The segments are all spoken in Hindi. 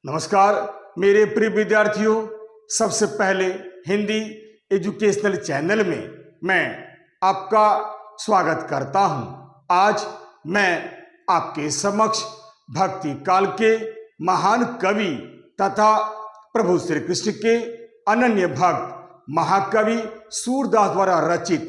नमस्कार मेरे प्रिय विद्यार्थियों, सबसे पहले हिंदी एजुकेशनल चैनल में मैं आपका स्वागत करता हूं। आज मैं आपके समक्ष भक्ति काल के महान कवि तथा प्रभु श्री कृष्ण के अनन्य भक्त महाकवि सूरदास द्वारा रचित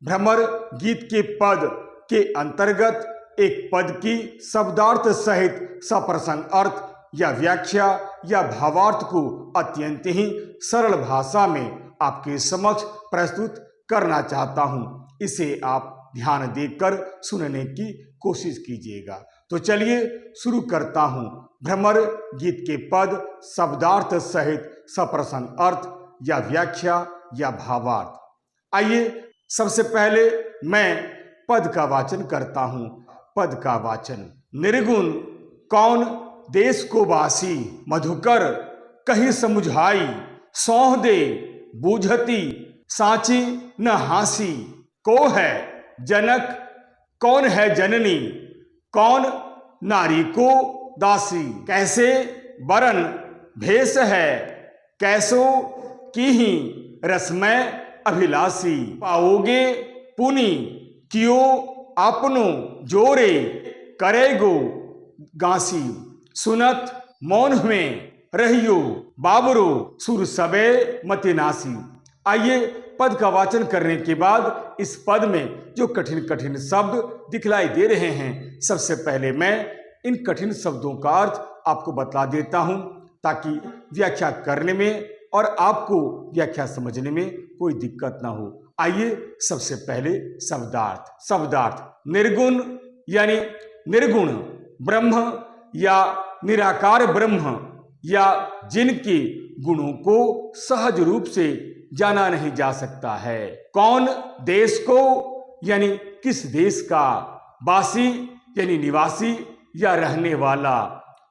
भ्रमर गीत के पद के अंतर्गत एक पद की शब्दार्थ सहित सप्रसंग अर्थ या व्याख्या या भावार्थ को अत्यंत ही सरल भाषा में आपके समक्ष प्रस्तुत करना चाहता हूं। इसे आप ध्यान देकर सुनने की कोशिश कीजिएगा। तो चलिए शुरू करता हूं। भ्रमर गीत के पद शब्दार्थ सहित सप्रसंग अर्थ या व्याख्या या भावार्थ। आइए सबसे पहले मैं पद का वाचन करता हूं। पद का वाचन। निर्गुण कौन देश को वासी, मधुकर कही समुझाई, सौह दे बूझती साची न हासी। को है जनक, कौन है जननी, कौन नारी को दासी। कैसे बरन भेष है, कैसो की ही रसमय अभिलाषी। पाओगे पुनि कियो आपनो, जोरे करेगो गांसी। सुनत मौन में रहियो, बाबरो सुर सबे मतिनासी। आइए पद का वाचन करने के बाद इस पद में जो कठिन कठिन शब्द दिखलाई दे रहे हैं, सबसे पहले मैं इन कठिन शब्दों का अर्थ आपको बता देता हूं ताकि व्याख्या करने में और आपको व्याख्या समझने में कोई दिक्कत ना हो। आइए सबसे पहले शब्दार्थ। शब्दार्थ निर्गुण यानी निर्गुण ब्रह्म या निराकार ब्रह्म या जिनके गुणों को सहज रूप से जाना नहीं जा सकता है। कौन देश को यानी किस देश का, वासी यानी निवासी या रहने वाला,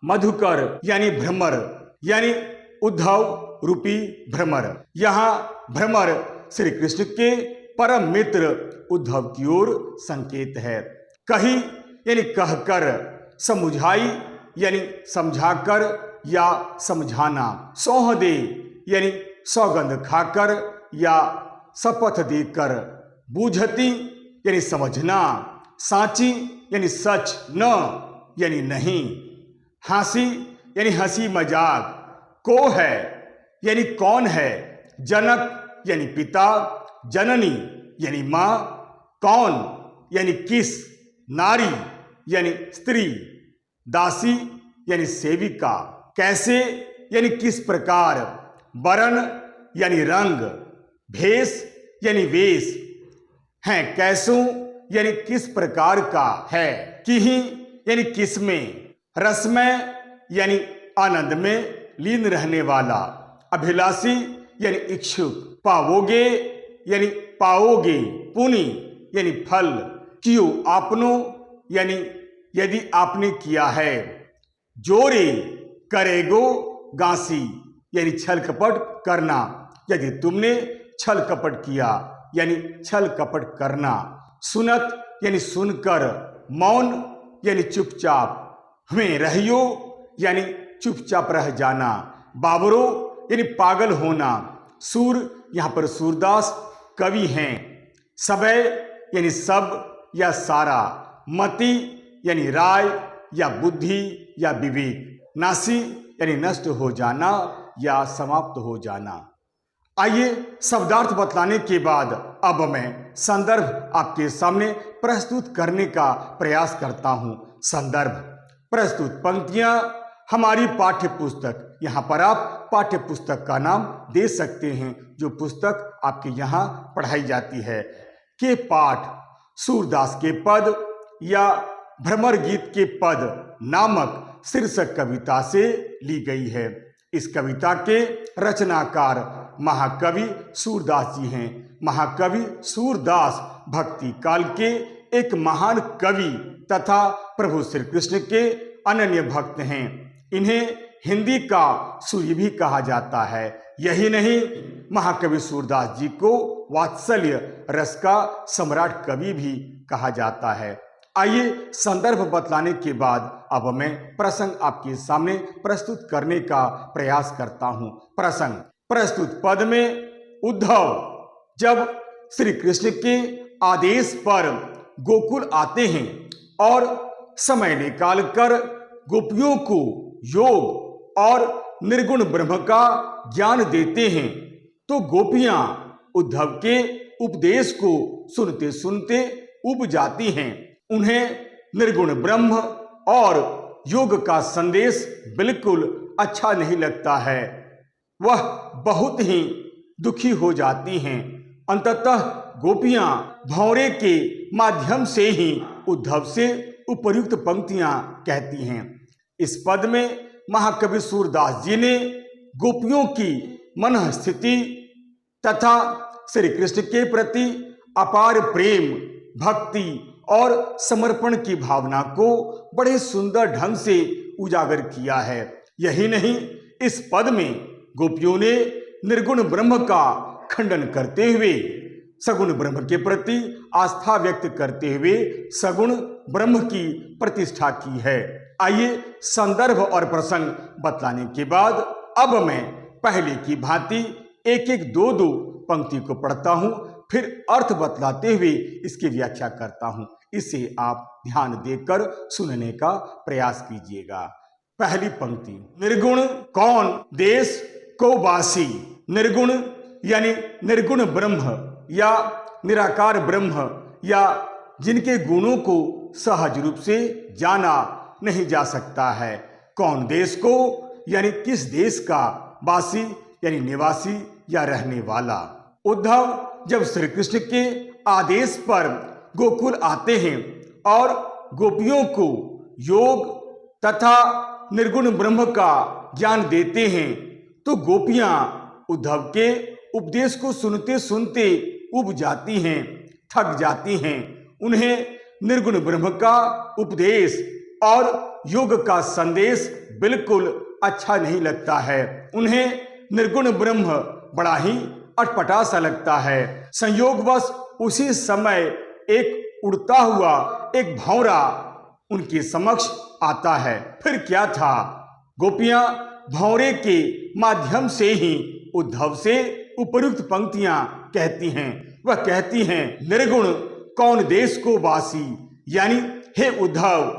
मधुकर यानी भ्रमर यानी उद्धव रूपी भ्रमर। यहाँ भ्रमर श्री कृष्ण के परम मित्र उद्धव की ओर संकेत है। कही यानी कहकर, समुझाई यानी समझाकर या समझाना, सौह दे यानी सौगंध खाकर या शपथ देकर, बूझती यानी समझना, साची यानी सच, न यानी नहीं, हासी यानी हंसी मजाक, को है यानी कौन है, जनक यानी पिता, जननी यानी माँ, कौन यानी किस, नारी यानी स्त्री, दासी यानी सेविका, कैसे यानी किस प्रकार, बरन यानी रंग, भेष यानी वेश, हैं कैसों यानी किस प्रकार का है, किही यानी किसमें, रसमय यानी आनंद में लीन रहने वाला, अभिलाषी यानी इच्छुक, पावोगे यानी पाओगे, पुनि यानी फल, क्यों आपनो यानी यदि आपने किया है, जोरे करेगो गांसी यानी छल कपट करना, यदि तुमने छल कपट किया यानी छल कपट करना, सुनत यानी सुनकर, मौन यानी चुपचाप में रहियो यानी चुपचाप रह जाना, बाबरो यानी पागल होना। सूर यहाँ पर सूरदास कवि हैं। सबे यानी सब या सारा, मति यानी राय या बुद्धि या विवेक, नासी यानी नष्ट हो जाना या समाप्त हो जाना। आइए शब्दार्थ बतलाने के बाद अब मैं संदर्भ आपके सामने प्रस्तुत करने का प्रयास करता हूं। संदर्भ। प्रस्तुत पंक्तियां हमारी पाठ्य पुस्तक, यहाँ पर आप पाठ्य पुस्तक का नाम दे सकते हैं जो पुस्तक आपके यहाँ पढ़ाई जाती है, के पाठ सूरदास के पद या भ्रमर गीत के पद नामक शीर्षक कविता से ली गई है। इस कविता के रचनाकार महाकवि सूरदास जी हैं। महाकवि सूरदास भक्ति काल के एक महान कवि तथा प्रभु श्री कृष्ण के अनन्य भक्त हैं। इन्हें हिंदी का सूर्य भी कहा जाता है। यही नहीं, महाकवि सूरदास जी को वात्सल्य रस का सम्राट कवि भी कहा जाता है। आइए संदर्भ बतलाने के बाद अब मैं प्रसंग आपके सामने प्रस्तुत करने का प्रयास करता हूं। प्रसंग प्रस्तुत पद में उद्धव जब श्री कृष्ण के आदेश पर गोकुल आते हैं और समय निकालकर गोपियों को योग और निर्गुण ब्रह्म का ज्ञान देते हैं, तो गोपियां उद्धव के उपदेश को सुनते सुनते उब जाती हैं। उन्हें निर्गुण ब्रह्म और योग का संदेश बिल्कुल अच्छा नहीं लगता है। वह बहुत ही दुखी हो जाती हैं। अंततः गोपियां भौरे के माध्यम से ही उद्धव से उपर्युक्त पंक्तियां कहती हैं। इस पद में महाकवि सूरदास जी ने गोपियों की मन स्थिति तथा श्री कृष्ण के प्रति अपार प्रेम, भक्ति और समर्पण की भावना को बड़े सुंदर ढंग से उजागर किया है। यही नहीं, इस पद में गोपियों ने निर्गुण ब्रह्म का खंडन करते हुए सगुण ब्रह्म के प्रति आस्था व्यक्त करते हुए सगुण ब्रह्म की प्रतिष्ठा की है। आइए संदर्भ और प्रसंग बतलाने के बाद अब मैं पहले की भांति एक एक दो दो पंक्ति को पढ़ता हूं, फिर अर्थ बतलाते हुए इसकी व्याख्या करता हूं। इसे आप ध्यान देकर सुनने का प्रयास कीजिएगा। पहली पंक्ति, निर्गुण कौन देश को वासी। निर्गुण यानी निर्गुण ब्रह्म या निराकार ब्रह्म या जिनके गुणों को सहज रूप से जाना नहीं जा सकता है। कौन देश को यानी किस देश का, वासी यानी निवासी या रहने वाला। उद्धव जब श्री कृष्ण के आदेश पर गोकुल आते हैं और गोपियों को योग तथा निर्गुण ब्रह्म का ज्ञान देते हैं, तो गोपियां उद्धव के उपदेश को सुनते सुनते उब जाती हैं, थक जाती हैं। उन्हें निर्गुण ब्रह्म का उपदेश और योग का संदेश बिल्कुल अच्छा नहीं लगता है। उन्हें निर्गुण ब्रह्म बड़ा ही अटपटा सा लगता है। संयोगवश उसी समय एक उड़ता हुआ एक भंवरा उनके समक्ष आता है। फिर क्या था, गोपियां भंवरे के माध्यम से ही उद्धव से उपर्युक्त पंक्तियां कहती हैं। वह कहती हैं, निर्गुण कौन देश को वासी, यानी हे उद्धव,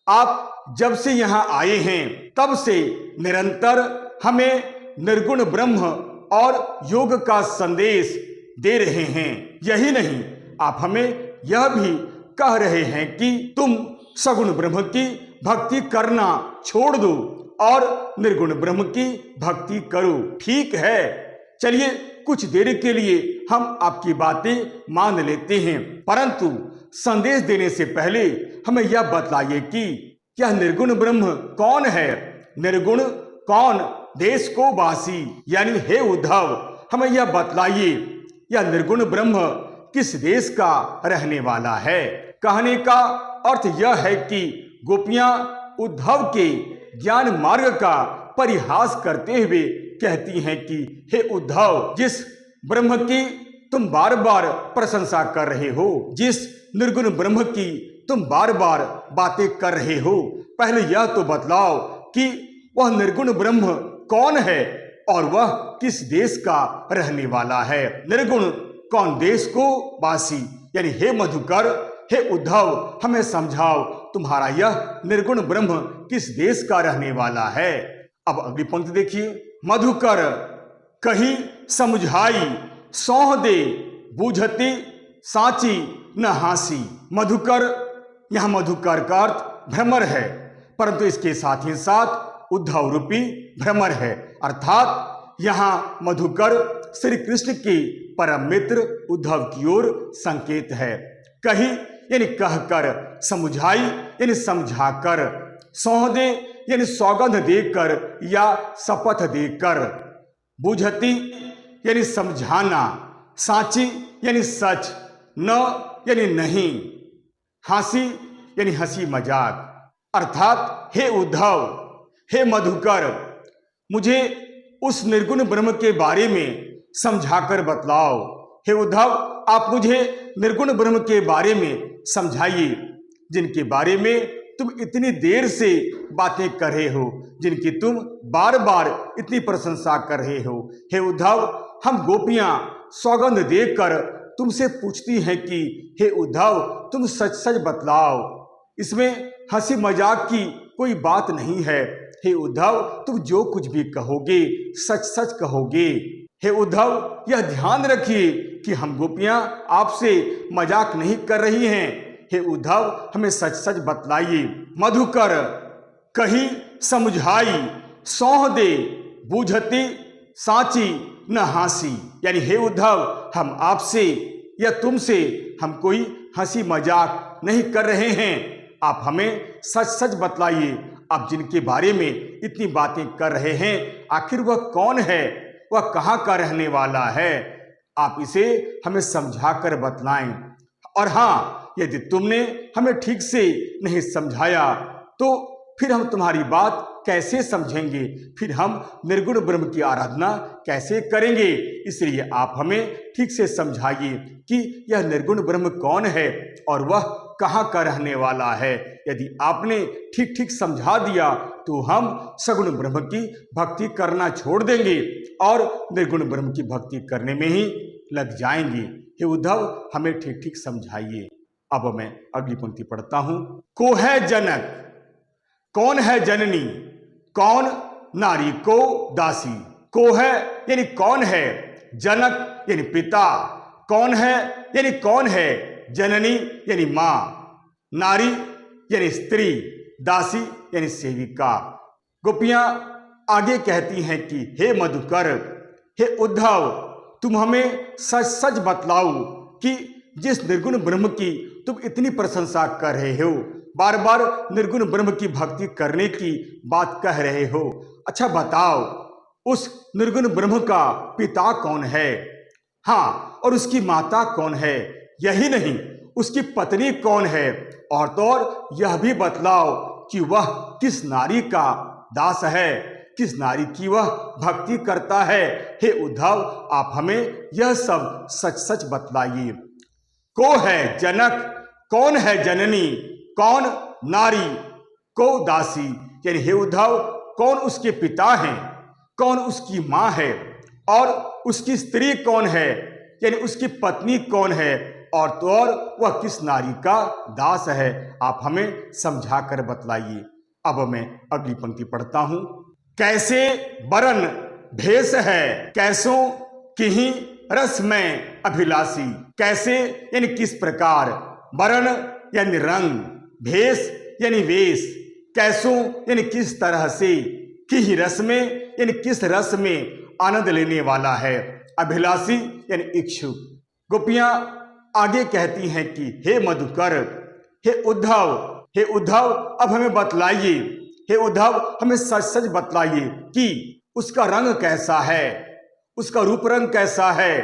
आप जब से यहाँ आए हैं तब से निरंतर हमें निर्गुण ब्रह्म और योग का संदेश दे रहे हैं। यही नहीं, आप हमें यह भी कह रहे हैं कि तुम सगुण ब्रह्म की भक्ति करना छोड़ दो और निर्गुण ब्रह्म की भक्ति करो। ठीक है, चलिए कुछ देर के लिए हम आपकी बातें मान लेते हैं, परंतु संदेश देने से पहले हमें यह बतलाइए कि यह निर्गुण ब्रह्म कौन है। निर्गुण कौन देश को वासी, यानी हे उद्धव, हमें यह बतलाइए यह निर्गुण ब्रह्म किस देश का रहने वाला है। कहने का अर्थ यह है कि गोपियां उद्धव के ज्ञान मार्ग का परिहास करते हुए कहती हैं कि हे उद्धव, जिस ब्रह्म की तुम बार बार प्रशंसा कर रहे हो, जिस निर्गुण ब्रह्म की तुम बार बार बातें कर रहे हो, पहले यह तो बतलाओ कि वह निर्गुण ब्रह्म कौन है और वह किस देश का रहने वाला है। निर्गुण कौन देश को वासी, यानी हे मधुकर, हे उद्धव, हमें समझाओ तुम्हारा यह निर्गुण ब्रह्म किस देश का रहने वाला है। अब अगली पंक्ति देखिए, मधुकर कही समझाई सौह दे बूझती साची न हासी। मधुकर, यहां मधुकर का अर्थ भ्रमर है, परंतु इसके साथ ही साथ उद्धव रूपी भ्रमर है, अर्थात यहां मधुकर श्री कृष्ण के परम मित्र उद्धव की ओर संकेत है। कही यानी कहकर, समझाई यानी समझाकर, सौदे यानी सौगंध देकर या शपथ देकर, बूझती यानी समझाना, साची यानी सच, न यानी नहीं, हंसी यानी हंसी मजाक। अर्थात हे उद्धव, हे मधुकर, मुझे उस निर्गुण ब्रह्म के बारे में समझाकर बतलाओ। हे उद्धव, आप मुझे निर्गुण ब्रह्म के बारे में समझाइए। जिनके बारे में तुम इतनी देर से बातें कर रहे हो, जिनकी तुम बार बार इतनी प्रशंसा कर रहे हो। हे उद्धव, हम गोपियां सौगंध देकर तुमसे पूछती हैं कि हे उद्धव, तुम सच सच बतलाओ, इसमें हंसी मजाक की कोई बात नहीं है। हे उद्धव, तुम जो कुछ भी कहोगे सच सच कहोगे। हे उद्धव, यह ध्यान रखिए कि हम गोपियां आपसे मजाक नहीं कर रही हैं। हे उद्धव, हमें सच सच बतलाइए। मधुकर कही समझाई, सौह दे बूझती साची न हासी। यानी हे उद्धव, हम आपसे या तुमसे हम कोई हंसी मजाक नहीं कर रहे हैं। आप हमें सच सच बतलाइए, आप जिनके बारे में इतनी बातें कर रहे हैं, आखिर वह कौन है, वह कहाँ का रहने वाला है। आप इसे हमें समझाकर बतलाएं। और हाँ, यदि तुमने हमें ठीक से नहीं समझाया तो फिर हम तुम्हारी बात कैसे समझेंगे, फिर हम निर्गुण ब्रह्म की आराधना कैसे करेंगे। इसलिए आप हमें ठीक से समझाइए कि यह निर्गुण ब्रह्म कौन है और वह कहाँ का रहने वाला है। यदि आपने ठीक ठीक समझा दिया तो हम सगुण ब्रह्म की भक्ति करना छोड़ देंगे और निर्गुण ब्रह्म की भक्ति करने में ही लग जाएंगे। हे उद्धव, हमें ठीक ठीक समझाइए। अब मैं अगली पंक्ति पढ़ता हूं। को है जनक, कौन है जननी, कौन नारी को दासी। को है यानी कौन है, जनक यानी पिता, कौन है यानी कौन है, जननी यानी मां, नारी यानी स्त्री, दासी यानी सेविका। गोपियां आगे कहती हैं कि हे मधुकर, हे उद्धव, तुम हमें सच सच बतलाओ कि जिस निर्गुण ब्रह्म की तुम इतनी प्रशंसा कर रहे हो, बार बार निर्गुण ब्रह्म की भक्ति करने की बात कह रहे हो, अच्छा बताओ उस निर्गुण ब्रह्म का पिता कौन है, हाँ, और उसकी माता कौन है। यही नहीं, उसकी पत्नी कौन है, और तो और यह भी बतलाओ कि वह किस नारी का दास है, किस नारी की वह भक्ति करता है। हे उद्धव, आप हमें यह सब सच सच बतलाइए। को है जनक, कौन है जननी, कौन नारी को दासी। यानी हे उद्धव, कौन उसके पिता हैं, कौन उसकी मां है, और उसकी स्त्री कौन है, यानी उसकी पत्नी कौन है, और तो और वह किस नारी का दास है। आप हमें समझा कर बतलाइए। अब मैं अगली पंक्ति पढ़ता हूं। कैसे बरन भेष है, कैसों किही रस में अभिलाषी। कैसे यानी किस प्रकार, बरन यानी रंग, भेष यानी वेश, कैसों यानी किस तरह से, किही रस में यानी किस रस में आनंद लेने वाला है, अभिलाषी यानी इच्छुक। गोपियां आगे कहती हैं कि हे मधुकर, हे उद्धव, हे उद्धव, अब हमें बतलाइए, हे उद्धव, हमें सच सच बतलाइए कि उसका रंग कैसा है, उसका रूप रंग कैसा है,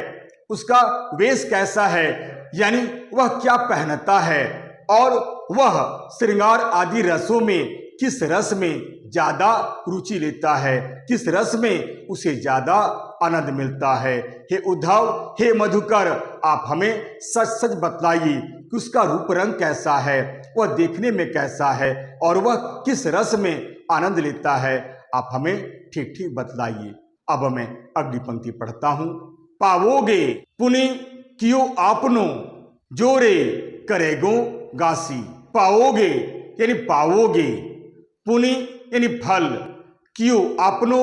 उसका वेश कैसा है, यानी वह क्या पहनता है, और वह श्रृंगार आदि रसों में किस रस में ज्यादा रुचि लेता है, किस रस में उसे ज्यादा आनंद मिलता है। हे उद्धव, हे मधुकर, आप हमें सच सच बतलाइए कि उसका रूप रंग कैसा है, वह देखने में कैसा है, और वह किस रस में आनंद लेता है। आप हमें ठीक ठीक बतलाइए। अब मैं अगली पंक्ति पढ़ता हूं। पावोगे पुनि कियो आपनो, जोरे करेगो गासी। पाओगे यानी पाओगे, पुनि यानी फल, कियो आपनो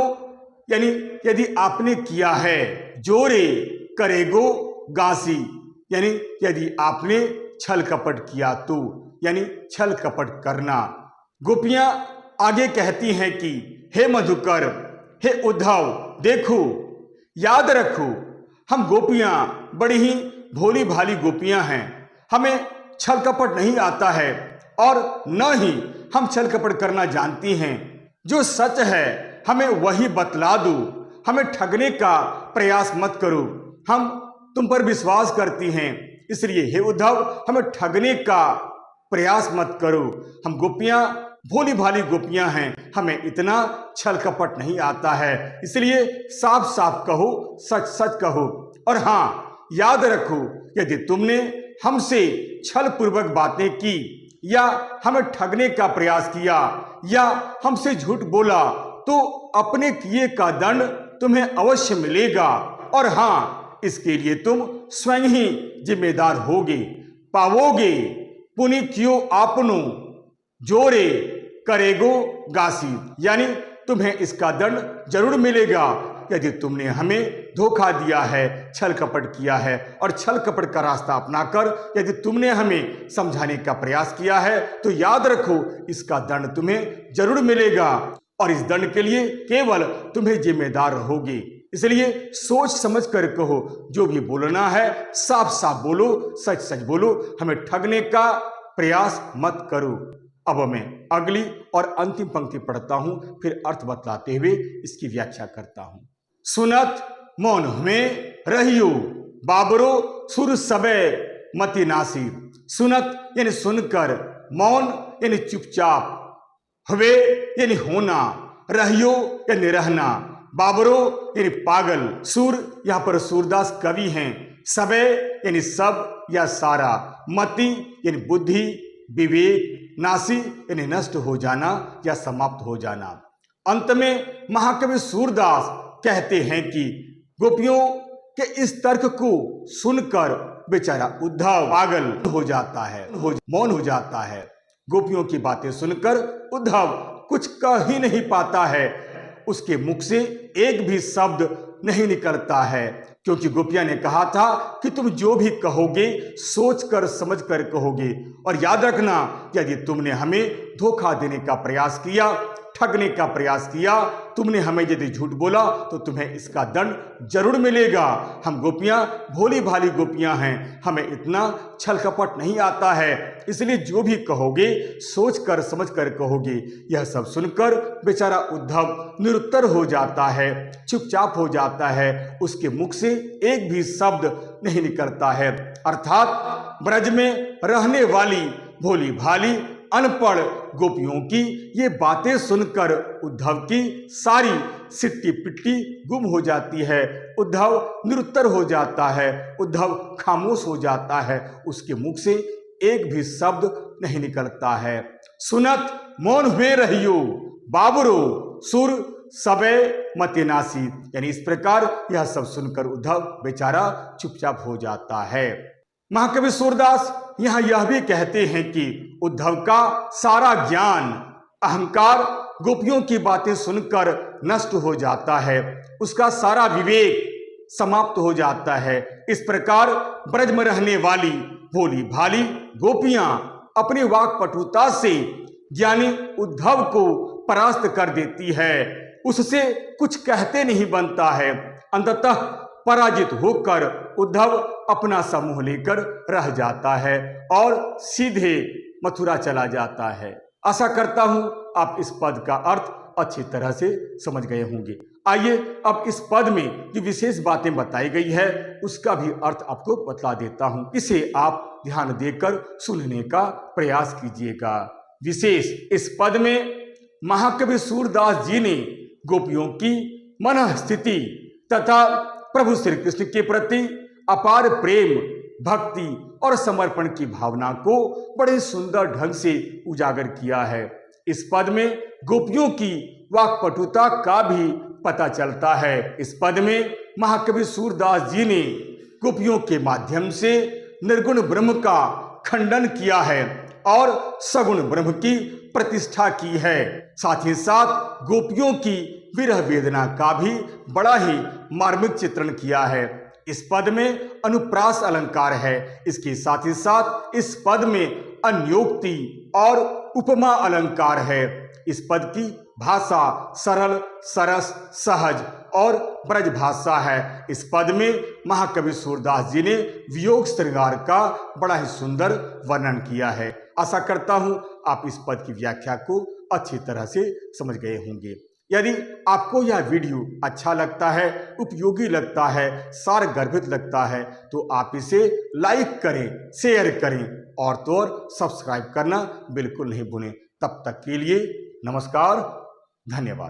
यानी यदि आपने किया है, जोरे करेगो गासी यानी यदि आपने छल कपट किया तो, यानी छल कपट करना। गोपियां आगे कहती हैं कि हे मधुकर, हे उद्धव, देखो, याद रखो, हम गोपियां बड़ी ही भोली भाली गोपियां हैं, हमें छल कपट नहीं आता है और न ही हम छल कपट करना जानती हैं। जो सच है हमें वही बतला दो, हमें ठगने का प्रयास मत करो। हम तुम पर विश्वास करती हैं, इसलिए हे उद्धव, हमें ठगने का प्रयास मत करो। हम गोपियां भोली भाली गोपियां हैं, हमें इतना छल कपट नहीं आता है, इसलिए साफ साफ कहो, सच सच कहो। और हाँ, याद रखो, यदि तुमने हमसे छल पूर्वक बातें की या हमें ठगने का प्रयास किया या हमसे झूठ बोला तो अपने किए का दंड तुम्हें अवश्य मिलेगा। और हाँ, इसके लिए तुम स्वयं ही जिम्मेदार होगे। पावोगे पुनि क्यों आपनो जोरे करेगो गासी, यानी तुम्हें इसका दंड जरूर मिलेगा यदि तुमने हमें धोखा दिया है, छल कपट किया है। और छल कपट का रास्ता अपनाकर यदि तुमने हमें समझाने का प्रयास किया है तो याद रखो, इसका दंड तुम्हें जरूर मिलेगा और इस दंड के लिए केवल तुम्हें जिम्मेदार रहोगे। इसलिए सोच समझ कर कहो, जो भी बोलना है साफ साफ बोलो, सच सच बोलो, हमें ठगने का प्रयास मत करो। अब मैं अगली और अंतिम पंक्ति पढ़ता हूं, फिर अर्थ बतलाते हुए इसकी व्याख्या करता हूं। सुनत मौन में रहियो बाबरो सुर सबे मति नासी। सुनत यानी सुनकर, मौन यानी चुपचाप, हवे यानी होना, रहियो यानी रहना, बाबरो यानी पागल। सूर यहाँ पर सूरदास कवि हैं। सबे यानी सब या सारा, मति यानी बुद्धि, विवेक, नासी यानी नष्ट हो जाना या समाप्त हो जाना। अंत में महाकवि सूरदास कहते हैं कि गोपियों के इस तर्क को सुनकर बेचारा उद्धव पागल हो जाता है, मौन हो जाता है। गोपियों की बातें सुनकर उद्धव कुछ कह ही नहीं पाता है, उसके मुख से एक भी शब्द नहीं निकलता है, क्योंकि गोपियां ने कहा था कि तुम जो भी कहोगे सोच कर समझ कर कहोगे। और याद रखना, यदि तुमने हमें धोखा देने का प्रयास किया, ठगने का प्रयास किया, तुमने हमें यदि झूठ बोला तो तुम्हें इसका दंड जरूर मिलेगा। हम गोपियां भोली भाली गोपियां हैं, हमें इतना छल कपट नहीं आता है, इसलिए जो भी कहोगे सोच कर समझ कर कहोगे। यह सब सुनकर बेचारा उद्धव निरुत्तर हो जाता है, चुपचाप हो जाता है, उसके मुख से एक भी शब्द नहीं निकलता है। अर्थात ब्रज में रहने वाली भोली भाली अनपढ़ गोपियों की ये बातें सुनकर उद्धव की सारी सिट्टी पिट्टी गुम हो जाती है। उद्धव निरुत्तर हो जाता है, उद्धव खामोश हो जाता है, उसके मुख से एक भी शब्द नहीं निकलता है। सुनत मौन में रहियो बाबरो सुर सबे मति नासी, यानी इस प्रकार यह सब सुनकर उद्धव बेचारा चुपचाप हो जाता है। महाकवि सूरदास यहाँ यह भी कहते हैं कि उद्धव का सारा ज्ञान, अहंकार गोपियों की बातें सुनकर नष्ट हो जाता है, उसका सारा विवेक समाप्त हो जाता है। इस प्रकार ब्रज में रहने वाली भोली भाली गोपियां अपनी वाक्पटुता से ज्ञानी उद्धव को परास्त कर देती है, उससे कुछ कहते नहीं बनता है। अंततः पराजित होकर उद्धव अपना समूह लेकर रह जाता है और सीधे मथुरा चला जाता है। आशा करता हूं आप इस पद का अर्थ अच्छी तरह से समझ गए होंगे। आइए अब इस पद में जो विशेष बातें बताई गई है उसका भी अर्थ आपको बतला देता हूं, इसे आप ध्यान देकर सुनने का प्रयास कीजिएगा। विशेष इस पद में महाकवि सूरदास जी ने गोपियों की मन स्थिति तथा प्रभु श्री कृष्ण के प्रति अपार प्रेम, भक्ति और समर्पण की भावना को बड़े सुंदर ढंग से उजागर किया है। इस पद में गोपियों की वाक्पटुता का भी पता चलता है। इस पद में महाकवि सूरदास जी ने गोपियों के माध्यम से निर्गुण ब्रह्म का खंडन किया है और सगुण ब्रह्म की प्रतिष्ठा की है। साथ ही साथ गोपियों की विरह वेदना का भी बड़ा ही मार्मिक चित्रण किया है। इस पद में अनुप्रास अलंकार है, इसके साथ ही साथ इस पद में अन्योक्ति और उपमा अलंकार है। इस पद की भाषा सरल, सरस, सहज और ब्रज भाषा है। इस पद में महाकवि सूरदास जी ने वियोग श्रृंगार का बड़ा ही सुंदर वर्णन किया है। आशा करता हूं आप इस पद की व्याख्या को अच्छी तरह से समझ गए होंगे। यदि आपको यह वीडियो अच्छा लगता है, उपयोगी लगता है, सार गर्भित लगता है तो आप इसे लाइक करें, शेयर करें और तो और सब्सक्राइब करना बिल्कुल नहीं भूलें। तब तक के लिए नमस्कार, धन्यवाद।